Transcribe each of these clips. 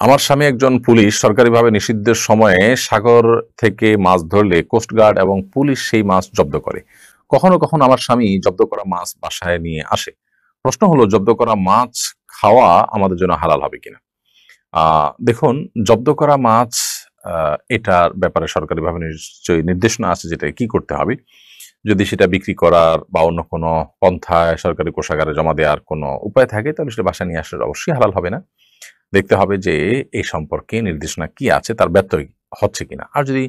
আমার স্বামী একজন পুলিশ। সরকারিভাবে নিষিদ্ধের সময়ে সাগর থেকে মাছ ধরলে কোস্টগার্ড এবং পুলিশ সেই মাছ জব্দ করে। কখনো কখনো আমার স্বামী জব্দ করা মাছ বাসায় নিয়ে আসে। প্রশ্ন হলো, জব্দ করা মাছ খাওয়া আমাদের জন্য হালাল হবে কিনা? দেখুন, জব্দ করা মাছ এটার ব্যাপারে সরকারিভাবে নিশ্চয়ই নির্দেশনা আছে যেটা কি করতে হবে। যদি সেটা বিক্রি করার বা অন্য কোনো পন্থায় সরকারি কোষাগারে জমা দেওয়ার কোনো উপায় থাকে, তাহলে সেটা বাসায় নিয়ে আসলে অবশ্যই হালাল হবে না। দেখতে হবে যে এই সম্পর্কে নির্দেশনা কি আছে, তার ব্যত্যয় হচ্ছে কিনা। আর যদি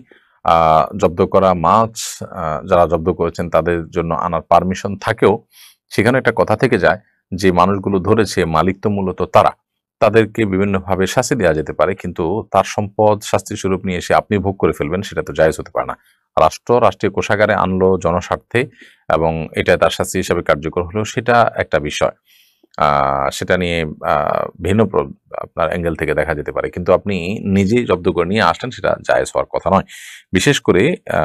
জব্দ করা মাছ যারা জব্দ করেছেন তাদের জন্য আনার পারমিশন থাকেও, সেখানে একটা কথা থেকে যায় যে মানুষগুলো ধরেছে মালিক তো মূলত তারা। তাদেরকে বিভিন্নভাবে শাস্তি দেওয়া যেতে পারে, কিন্তু তার সম্পদ শাস্তি স্বরূপ নিয়ে এসে আপনি ভোগ করে ফেলবেন, সেটা তো জায়েজ হতে পারে না। রাষ্ট্র রাষ্ট্রীয় কোষাগারে আনলো জনস্বার্থে এবং এটা তার শাস্তি হিসাবে কার্যকর হলেও সেটা একটা বিষয়। সেটা নিয়ে ভিন্ন আপনার অ্যাঙ্গেল থেকে দেখা যেতে পারে। কিন্তু আপনি নিজেই জব্দ করে নিয়ে আসলেন, সেটা জায়েজ হওয়ার কথা নয়। বিশেষ করে আ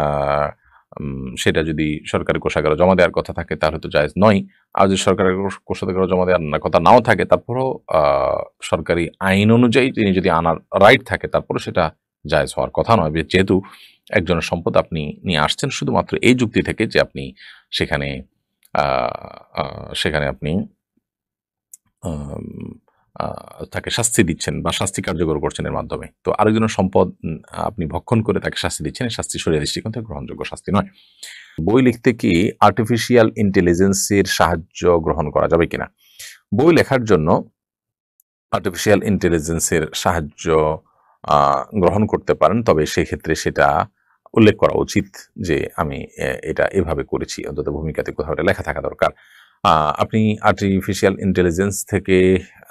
সেটা যদি সরকারি কোষাগারে জমা দেওয়ার কথা থাকে তাহলে তো জায়েজ নয়। আর যদি সরকারি কোষাগারে জমা দেওয়ার কথা নাও থাকে, তারপরেও আ সরকারি আইন অনুযায়ী তিনি যদি আনার রাইট থাকে, তারপরেও সেটা জায়েজ হওয়ার কথা নয়। যেহেতু একজনের সম্পদ আপনি নিয়ে আসছেন শুধুমাত্র এই যুক্তি থেকে যে আপনি সেখানে আ আ সেখানে আপনি আম আ তাকে শাস্তি দিচ্ছেন বা শাস্তি কার্যকর করছেন এর মাধ্যমে। তো আরেকজনের সম্পদ আপনি ভক্ষণ করে তাকে শাস্তি দিচ্ছেন। এই শাস্তি শরিয়া দৃষ্টিকোণ থেকে গ্রহণযোগ্য শাস্তি নয়। বই লিখতে কি আর্টিফিশিয়াল ইন্টেলিজেন্স এর সাহায্য গ্রহণ করা যাবে কিনা? বই লেখার জন্য আর্টিফিশিয়াল ইন্টেলিজেন্স এর সাহায্য আ গ্রহণ করতে পারেন। তবে সেক্ষেত্রে সেটা উল্লেখ করা উচিত যে আমি এটা এভাবে করেছি। অন্তত ভূমিকাতে কোথাও এটা লেখা থাকা দরকার। আ আপনি আর্টিফিশিয়াল ইন্টেলিজেন্স থেকে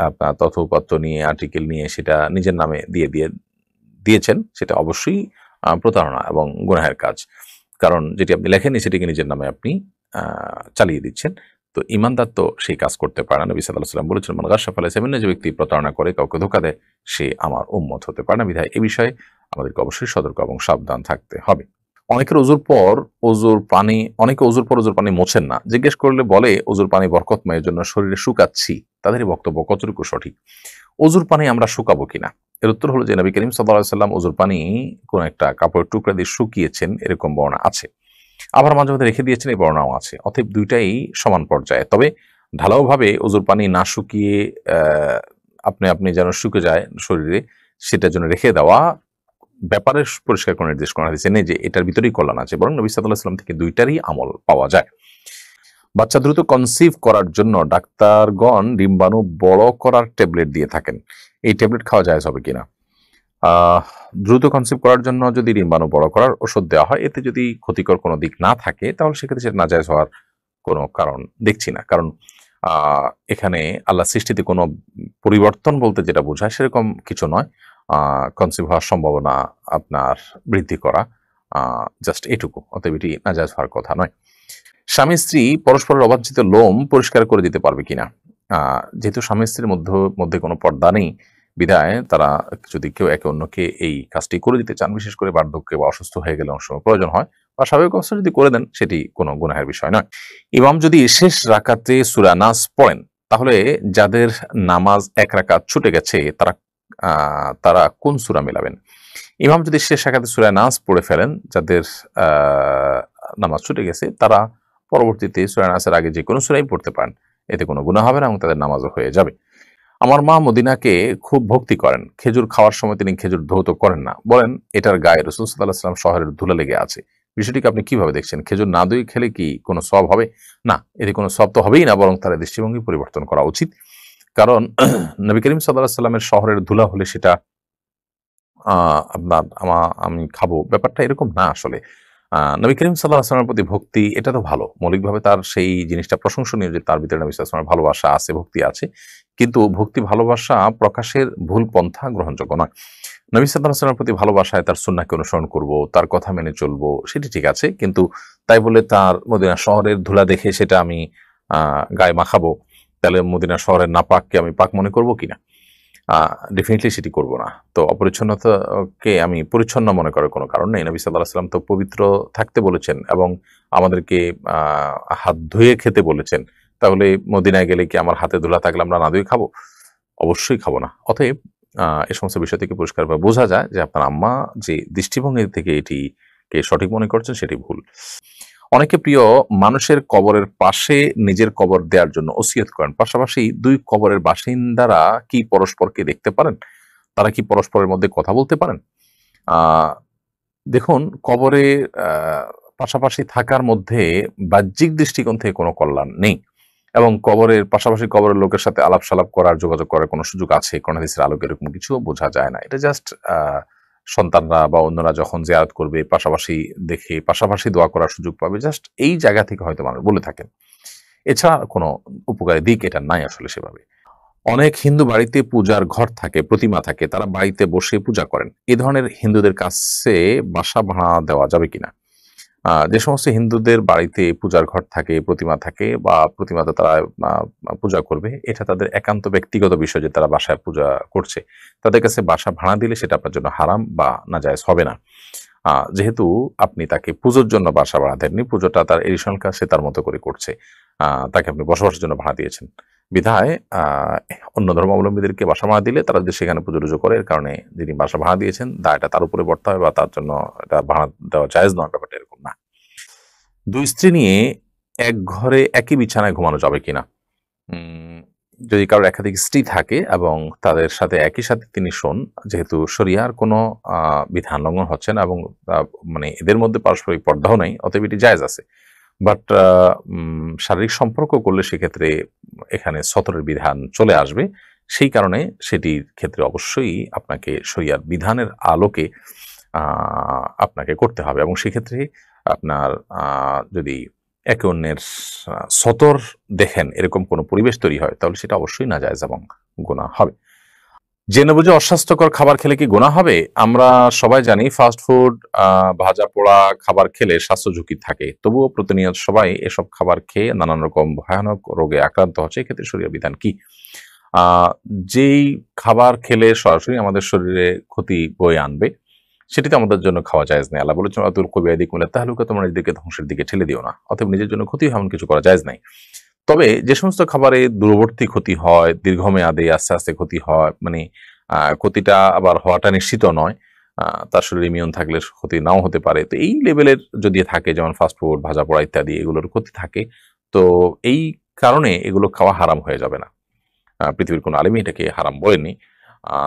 আপনার তথ্য-উপাত্ত নিয়ে, আর্টিকেল নিয়ে সেটা নিজের নামে দিয়েছেন, সেটা অবশ্যই প্রতারণা এবং গুনাহের কাজ। কারণ যেটি আপনি লেখেননি সেটিকে নিজের নামে আপনি আ চালিয়ে দিচ্ছেন। তো ঈমানদার তো সেই কাজ করতে পারে না। নবী সাল্লাল্লাহু আলাইহি ওয়াসাল্লাম বলেছেন, "মান গাশশা ফালাইসা মিন্নী", যে ব্যক্তি প্রতারণা করে, কাউকে ধোঁকা দেয়, সে আমার উম্মত হতে পারে না। বিধায় এ বিষয়ে আমাদেরকে অবশ্যই সতর্ক এবং সাবধান থাকতে হবে। অনেকের অনেকে অজুর পানি মোছেন না। জিজ্ঞেস করলে বলে, "অজুর পানি বরকতময়, এজন্য শরীরে শুকাচ্ছি।" তাদেরই বক্তব্য কতটুকু সঠিক? অজুর পানি আমরা শুকাবো কিনা? এর উত্তর হলো যে নবী করিম সাল্লাল্লাহু আলাইহি ওয়াসাল্লাম অজুর পানি কোন একটা কাপড়ের টুকরা দিয়ে শুকিয়েছেন, এরকম বর্ণনা আছে। আবার মাঝে মধ্যে রেখে দিয়েছেন, এই বর্ণনাও আছে। অতএব ২ টাই সমান পর্যায়ে। তবে ঢালাওভাবে অজুর পানি না শুকিয়ে অ্যা আপনি যেন শুকে যায় শরীরে, সেটার জন্য রেখে দেওয়া ব্যাপারে পরিষ্কার কোনো নির্দেশ কোন হাদিসে নেই যে এটার ভিতরেই কল্যাণ আছে। বরং নবী সাল্লাল্লাহু আলাইহি ওয়াসাল্লাম থেকে ২ টারই আমল পাওয়া যায়। বাচ্চা দ্রুত কনসিভ করার জন্য ডাক্তারগণ ডিম্বাণু বড় করার ট্যাবলেট দিয়ে থাকেন। এই ট্যাবলেট খাওয়া জায়েজ হবে কিনা? আহ দ্রুত কনসিভ করার জন্য যদি ডিম্বাণু বড় করার ওষুধ দেওয়া হয়, এতে যদি ক্ষতিকর কোনো দিক না থাকে, তাহলে সেক্ষেত্রে সেটা নাজায়েজ হওয়ার কোনো কারণ দেখছি না। কারণ আ এখানে আল্লাহর সৃষ্টিতে কোনো পরিবর্তন বলতে যেটা বোঝায় সেরকম কিছু নয়। আ কনসিভ হওয়ার সম্ভাবনা আপনার বৃদ্ধি করা, আ জাস্ট এটুকু। অতএব এটি নাজায়েজ হওয়ার কথা নয়। স্বামী-স্ত্রী পরস্পরের অবাঞ্ছিত লোম পরিষ্কার করে দিতে পারবে কিনা? যেহেতু স্বামী-স্ত্রীর মধ্যে কোনো পর্দা নেই, বিধায় তারা যদি কেউ একে অন্যকে এই কাজটি করে দিতে চান, বিশেষ করে বার্ধক্যে বা অসুস্থ হয়ে গেলে অনেক সময় প্রয়োজন হয়, বা স্বাভাবিক অবস্থায় যদি করে দেন, সেটি কোনো গুনাহের বিষয় নয়। ইমাম যদি শেষ রাকাতে সূরা নাস পড়েন, তাহলে যাদের নামাজ ১ রাকাত ছুটে গেছে আ তারা কোন সূরা মেলাবেন? ইমাম যদি শেষ রাকাতে সূরা নাস পড়ে ফেলেন, যাদের আ নামাজ ছুটে গেছে, তারা পরবর্তীতে সূরা নাসের আগে যেকোনো সূরাই পড়তে পারেন। এতে কোনো গুনাহ হবে না এবং তাদের নামাজও হয়ে যাবে। আমার মা মদিনাকে খুব ভক্তি করেন। খেজুর খাওয়ার সময় তিনি খেজুর ধৌত করেন না। বলেন, এটার গায়ে রাসূল সাল্লাল্লাহু আলাইহি ওয়াসাল্লাম শহরের ধুলা লেগে আছে। বিষয়টিকে আপনি কিভাবে দেখছেন? খেজুর না ধুয়ে খেলে কি কোনো সওয়াব হবে? না, এতে কোনো সওয়াব তো হবেই না, বরং তার দৃষ্টিভঙ্গি পরিবর্তন করা উচিত। কারণ নবী করিম সাল্লাল্লাহু আলাইহি ওয়াসাল্লামের শহরের ধুলা হলে সেটা আ আপনার আমি খাবো, ব্যাপারটা এরকম না আসলে। নবী করিম সাল্লাল্লাহু আলাইহি ওয়াসাল্লামের প্রতি ভক্তি এটা তো ভালো। মৌলিকভাবে তার সেই জিনিসটা প্রশংসনীয় যে তার ভিতরে নবী সাল্লাল্লাহু আলাইহি ওয়াসাল্লামের ভালোবাসা আছে, ভক্তি আছে। কিন্তু ভক্তি ভালোবাসা প্রকাশের ভুল পন্থা গ্রহণযোগ্য নয়। নবী সাল্লাল্লাহু আলাইহি ওয়াসাল্লামের প্রতি ভালোবাসায় তার সুন্নাহকে অনুসরণ করব, তার কথা মেনে চলবো, সেটি ঠিক আছে। কিন্তু তাই বলে তার মদিনা শহরের ধুলা দেখে সেটা আমি আ গায়ে মাখাবো, তাহলে মদিনা শহরের নাপাককে আমি পাক মনে করব কিনা? আ ডেফিনিটলি সেটি করব না। তো অপরিচ্ছন্নতাকে আমি পরিচ্ছন্ন মনে করার কোনো কারণ নেই। নবী সাল্লাল্লাহু আলাইহি ওয়াসাল্লাম তো পবিত্র থাকতে বলেছেন এবং আমাদেরকে আ হাত ধুয়ে খেতে বলেছেন। তাহলে মদিনায় গেলে কি আমার হাতে ধুলা থাকলে আমরা না ধুয়ে খাবো? অবশ্যই খাবো না। অতএব এ সমস্ত বিষয় থেকে পরিষ্কারভাবে বোঝা যায় যে আপনার আম্মা যে দৃষ্টিভঙ্গি থেকে এটিকে সঠিক মনে করছেন সেটি ভুল। অনেকে প্রিয় মানুষের কবরের পাশে নিজের কবর দেওয়ার জন্য ওসিয়ত করেন। পাশাপাশি ২ কবরের বাসিন্দারা কি পরস্পরকে দেখতে পারেন? তারা কি পরস্পরের মধ্যে কথা বলতে পারেন? আ দেখুন, কবরে আ পাশাপাশি থাকার মধ্যে বাহ্যিক দৃষ্টিকোণ থেকে কোনো কল্যাণ নেই। এবং কবরের পাশাপাশি কবরের লোকের সাথে আলাপ-সালাপ করার, যোগাযোগ করার কোনো সুযোগ আছে কোন হাদিসের আলোকে এরকম কিছুও বোঝা যায় না। এটা জাস্ট সন্তানরা বা অন্যরা যখন জিয়ারত করবে পাশাপাশি দেখে পাশাপাশি দোয়া করার সুযোগ পাবে। জাস্ট এই জায়গা থেকে হয়তো মানুষ বলে থাকেন। এছাড়া কোনো উপকারী দিক এটা নাই আসলে সেভাবে। অনেক হিন্দু বাড়িতে পূজার ঘর থাকে, প্রতিমা থাকে। তারা বাড়িতে বসে পূজা করেন। এ ধরনের হিন্দুদের কাছে বাসা ভাড়া দেওয়া যাবে কিনা? যে সমস্ত হিন্দুদের বাড়িতে পূজার ঘর থাকে, প্রতিমা থাকে বা প্রতিমাতে তারা আ পূজা করবে, এটা তাদের একান্ত ব্যক্তিগত বিষয় যে তারা বাসায় পূজা করছে। তাদের কাছে বাসা ভাড়া দিলে সেটা আপনার জন্য হারাম বা নাজায়েজ হবে না। যেহেতু আপনি তাকে পুজোর জন্য বাসা ভাড়া দেননি, পুজোটা তার এডিশনাল কাজ সে তার মতো করে করছে। তাকে আপনি বসবাসের জন্য ভাড়া দিয়েছেন। বিধায় অন্য ধর্মাবলম্বীদেরকে বাসা ভাড়া দিলে তারা যদি সেখানে পুজো-টুজো করে, এর কারণে যিনি বাসা ভাড়া দিয়েছেন দায়টা তার উপরে বর্তাতে হবে বা তার জন্য এটা ভাড়া দেওয়া জায়েজ নয়, ব্যাপারটা এরকম না। ২ স্ত্রী নিয়ে এক ঘরে একই বিছানায় ঘুমানো যাবে কিনা? উম যদি কারোর একাধিক স্ত্রী থাকে এবং তাদের সাথে একই সাথে তিনি শোন, যেহেতু শরিয়ার কোনো আ বিধান লঙ্ঘন হচ্ছে না এবং আ মানে এদের মধ্যে পারস্পরিক পর্দাও নাই, অতএব এটি জায়েজ আছে। বাট শারীরিক সম্পর্ক করলে সেক্ষেত্রে এখানে সতরের বিধান চলে আসবে। সেই কারণে সেটির ক্ষেত্রে অবশ্যই আপনাকে শরিয়ার বিধানের আলোকে আ আপনাকে করতে হবে এবং সেক্ষেত্রে আপনার যদি একে অন্যের সতর দেখেন এরকম কোনো পরিবেশ তৈরি হয় তাহলে সেটা অবশ্যই নাজায়েজ এবং গুনাহ হবে। জেনে বুঝে অস্বাস্থ্যকর খাবার খেলে কি গুনাহ হবে? আমরা সবাই জানি ফাস্ট ফুড, ভাজা পোড়া খাবার খেলে স্বাস্থ্য ঝুঁকি থাকে। তবুও প্রতিনিয়ত সবাই এসব খাবার খেয়ে নানান রকম ভয়ানক রোগে আক্রান্ত হচ্ছে। এক্ষেত্রে শরীয়ত বিধান কি? আ যেই খাবার খেলে সরাসরি আমাদের শরীরে ক্ষতি বয়ে আনবে, সেটি তো আমাদের জন্য খাওয়া জায়েজ নেই। আল্লাহ বলেছেন, "ওয়া তুলকু বিআইদিকুম ইলা তাহলুকা" তোমরা নিজেদেরকে ধ্বংসের দিকে ঠেলে দিও না। অতএব নিজের জন্য ক্ষতি হয় এমন কিছু করা জায়েজ নাই। তবে যে সমস্ত খাবারে দূরবর্তী ক্ষতি হয়, দীর্ঘমেয়াদে আস্তে, আস্তে ক্ষতি হয়, মানে ক্ষতিটা আবার হওয়াটা নিশ্চিত নয়। তার শরীরে ইমিউন থাকলে ক্ষতি নাও হতে পারে। তো এই লেভেলের যদি থাকে যেমন ফাস্ট ফুড, ভাজাপোড়া ইত্যাদি এগুলোর ক্ষতি থাকে, তো এই কারণে এগুলো খাওয়া হারাম হয়ে যাবে না। পৃথিবীর কোনো আলেমই এটাকে হারাম বলেননি। আ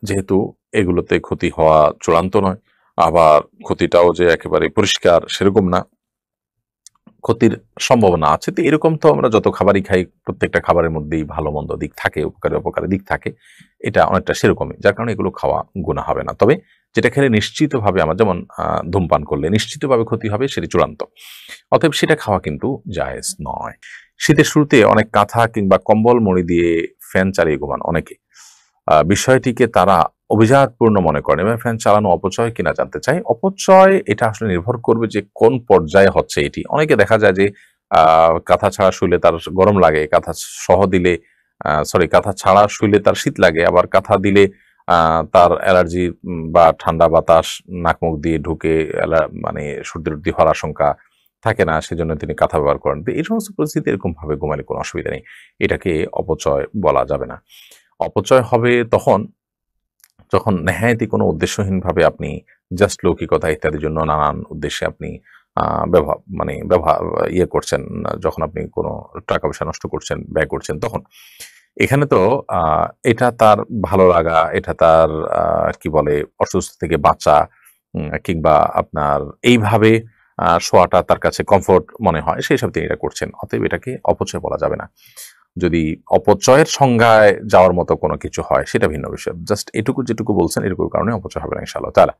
যেহেতু এগুলোতে ক্ষতি হওয়া চূড়ান্ত নয়, আবার ক্ষতিটাও যে একেবারে পরিষ্কার সেরকম না। ক্ষতির সম্ভাবনা আছে। তো এরকম তো আমরা যত খাবারই খাই প্রত্যেকটা খাবারের মধ্যেই ভালো-মন্দ দিক থাকে, উপকারী অপকারী দিক থাকে। এটা অনেকটা সেরকমই। যার কারণে এগুলো খাওয়া গুনাহ হবে না। তবে যেটা খেলে নিশ্চিতভাবে আমার যেমন ধূমপান করলে নিশ্চিতভাবে ক্ষতি হবে সেটি চূড়ান্ত। অতএব সেটা খাওয়া কিন্তু জায়েজ নয়। শীতের শুরুতে অনেক কাঁথা কিংবা কম্বল মুড়ি দিয়ে ফ্যান চালিয়ে ঘুমান অনেকে। বিষয়টিকে তারা অভিজাতপূর্ণ মনে করেন এবং ফ্যান চালানো অপচয় কিনা জানতে চাই। অপচয় এটা আসলে নির্ভর করবে যে কোন পর্যায়ে হচ্ছে এটি। অনেকে দেখা যায় যে আ কাঁথা ছাড়া শুইলে তার গরম লাগে, কাঁথা সহ দিলে কাঁথা ছাড়া শুইলে তার শীত লাগে। আবার কাঁথা দিলে আ তার অ্যালার্জি বা ঠান্ডা বাতাস নাক-মুখ দিয়ে ঢুকে মানে সর্দি-টর্দি হওয়ার আশঙ্কা থাকে না, সেজন্য তিনি কাঁথা ব্যবহার করেন। তো এই সমস্ত পরিস্থিতি এরকমভাবে ঘুমালে কোনো অসুবিধা নেই। এটাকে অপচয় বলা যাবে না। অপচয় হবে তখন যখন নেহায়েতই কোনো উদ্দেশ্যহীনভাবে আপনি জাস্ট লৌকিকতা ইত্যাদির জন্য নানান উদ্দেশ্যে আপনি আ ব্যবহার ইয়ে করছেন, যখন আপনি কোনো টাকা-পয়সা নষ্ট করছেন, ব্যয় করছেন তখন। এখানে তো আ এটা তার ভালো লাগা, এটা তার কি বলে অসুস্থ থেকে বাঁচা কিংবা আপনার এইভাবে শোয়াটা তার কাছে কমফোর্ট মনে হয়, সেসব তিনি এটা করছেন। অতএব এটাকে অপচয় বলা যাবে না। যদি অপচয়ের সংজ্ঞায় যাওয়ার মতো কোনো কিছু হয় সেটা ভিন্ন বিষয়। জাস্ট এটুকু যেটুকু বলছেন এটুকুর কারণে অপচয় হবে না ইনশাআল্লাহ তাআলা।